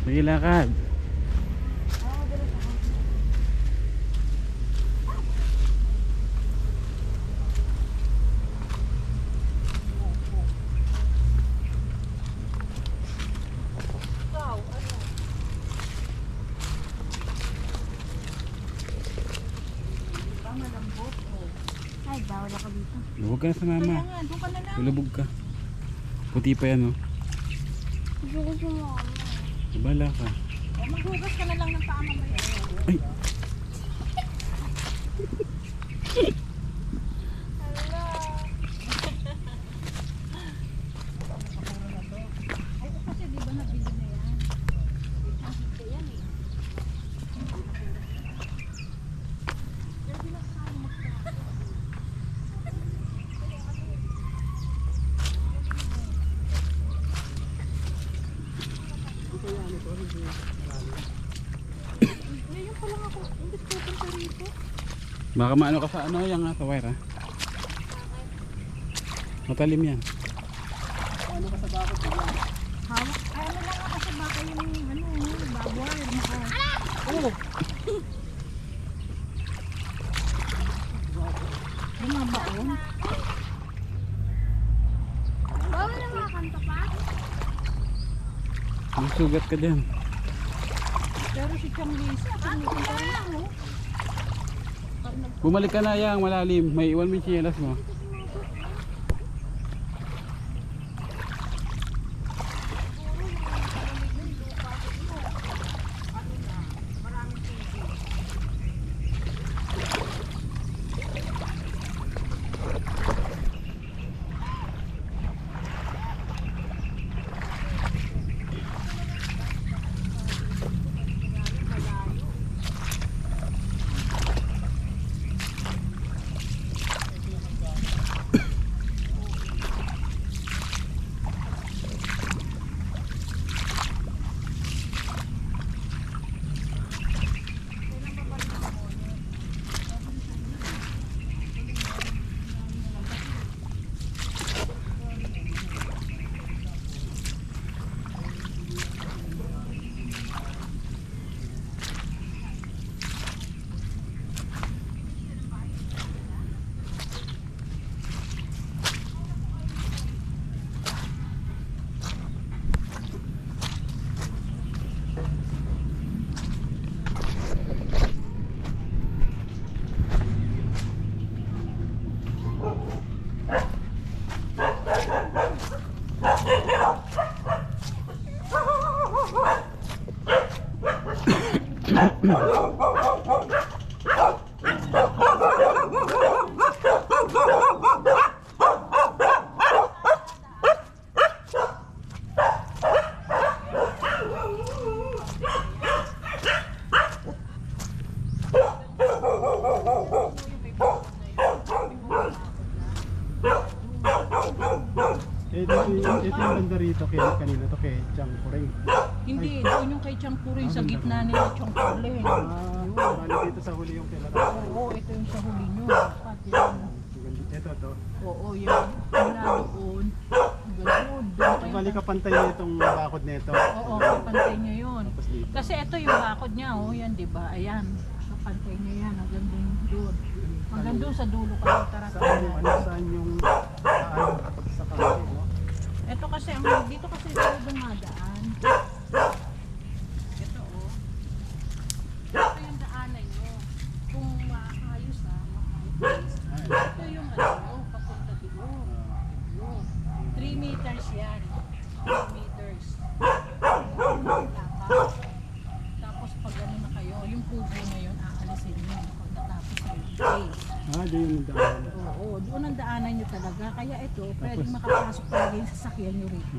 Sige, lakad. Ay, bawal ako dito. Huwag ka na sa mama. Kaya nga, doon ka na lang. Tulubog ka. Puti pa yan, oh. Gusto ko sumama. Bala ka. O, maghugas ka na lang ng paa mamaya. Ay! Hala. Ay, kasi di ba nabili na yan? Nakita yan eh. Pero binasama magkakaroon. Ngayon pa lang ako, hindi ko punta rito. Baka maano ka sa ano, yung sa wire, ha? Matalim yan. Hawak, ay ano lang ako sa baka yung baboy. Oh! Lumabaon. Bawal na makakanta pa? May sugat ka dyan. Pero si Chang Lisa, kumukunta rito. Bumalik ka na yang malalim. May iwan mo yung chinelas mo. Ito yung banda rito kaya kanina to kay Chang Puring. Hindi, doon yung kay Chang Puring sa gitna nila Chang Puring. Bali dito sa huli yung kailan. Oo, ito yung sa huli nyo. Pati yung, Ito to. oo, yung mula doon. Doon kayo. Bali kapantay na itong bakod nito. Oo, kapantay nyo yun. Tapos dito. Kasi ito yung bakod niya, oh, yan, di ba? Ayan, kapantay nyo yan, hanggang doon. Hanggang doon sa dulo kayo, tara. Saan yung saan yung kapag sa kahoy, no? Ito kasi, dito kasi tayo dumadaan. Ito, oh. Ito yung daanan nyo. Kung maayos, maayos. Ito yung papunta doon. Yun. 3 meters yan. 3 meters. Tapos pag ano na kayo, yung kubo na yun, aalisin nyo. Pagkatapos yung place. Diyan yung daan. Oo, doon ang daanan nyo talaga. Kaya ito, pwedeng makapasok talaga yung sasakyan nyo rito.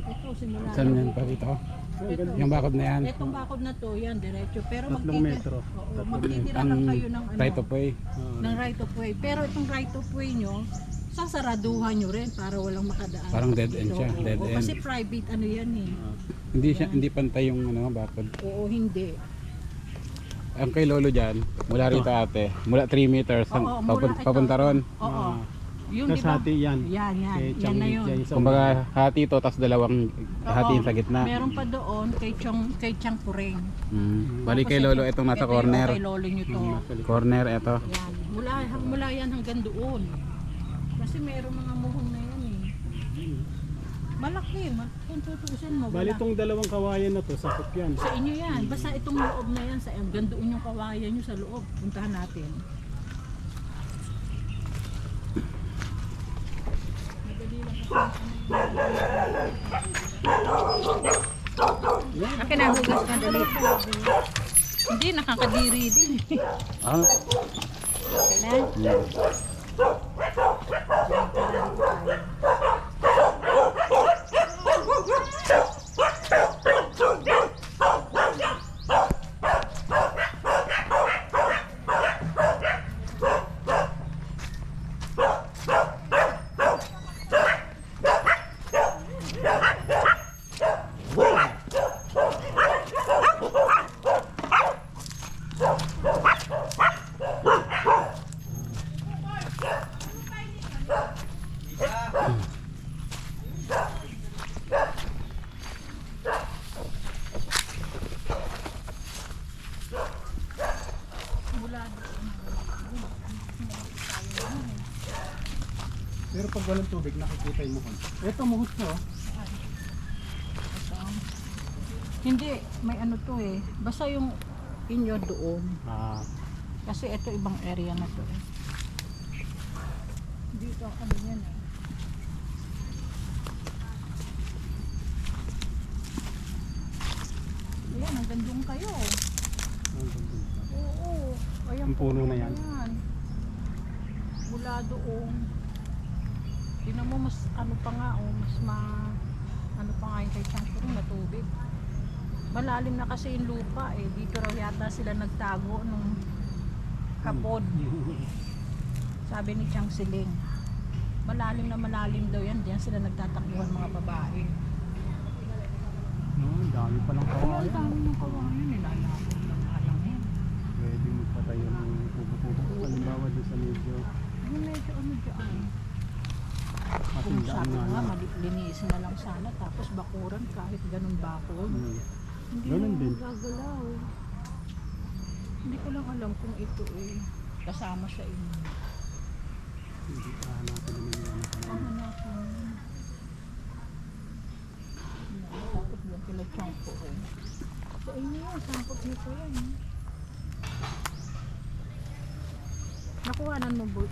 Ito, simula. Saan yan pa dito? Yung bakod na yan. Itong bakod na to, yan, diretso. Pero 3 metro. Oo, magtitira lang kayo ng ano, Right of way. ng right of way. Pero itong right of way nyo, sasaraduhan nyo rin para walang makadaan. Parang dead end siya, Oo, dead end. Kasi private ano yan eh. Hindi pantay yung ano, bakod. Oo, hindi. Ang kay lolo dyan, mula rito ate, mula 3 meters, Oo, mula ito. papunta ron. Oo. Yung Tapos di ba? hati yan. Yan. Kay Yan Chang na Li yun. Jai sa Kumbaga hati to, tapos dalawang hatiin sa gitna. Meron pa doon kay Chang Pureng. Bali kay Tapos Lolo itong nasa ito yung corner. Kay Lolo nyo to. Corner ito. Yan. Mula yan hanggang doon. Kasi meron mga muhon na yan eh. Malaki. Kung tutuusin mo. Bali Wala. itong dalawang kawayan na to, sakop yan. Sa inyo yan. Basta itong loob na yan. Hanggang doon yung kawayan nyo sa loob. Puntahan natin. Madali lang kasi. Akin na, hugas ka dali. Hindi, nakakadiri din. Ah, Okay na. Pero pag walang tubig, nakikita yung muhon. Ito, muhot ko. Hindi, may ano to eh. Basta yung inyo doon. Ah, Kasi ito ibang area na to eh. Dito ano yan eh. Ayan, hanggang doon kayo. Oo. Ayan, Ang puno na yan. Mula doon. Tingnan mo mas ano pa nga oh, mas ano pa nga yung kay Changpurong na tubig. Malalim na kasi yung lupa eh. Dito raw yata sila nagtago nung kapod. Sabi ni Chang Siling. Malalim daw yan. Diyan sila nagtatakbuhan mga babae. no, ang dami pa ng Ang kawayan. dami ng kawayan. Nilalapot ng alang yan. Pwede magpatayo ng kubo-kubo. Halimbawa doon sa medyo Yung medyo ano dyan. Kung matindaan sabi nga nga, na. linisin na lang sana. Tapos bakuran kahit ganun bakod. Hindi Ganun na din. gagalaw. Hindi ko lang alam kung ito eh kasama sa inyo. Hindi pa natin naman yung Ang hanapin. Tapos lang sila champo eh. Sa inyo yan, sampot nito yan. Nakuhanan mo bulong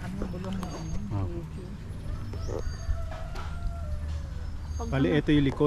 na ano. Ah. Video. Pag Bali, ito yung likod.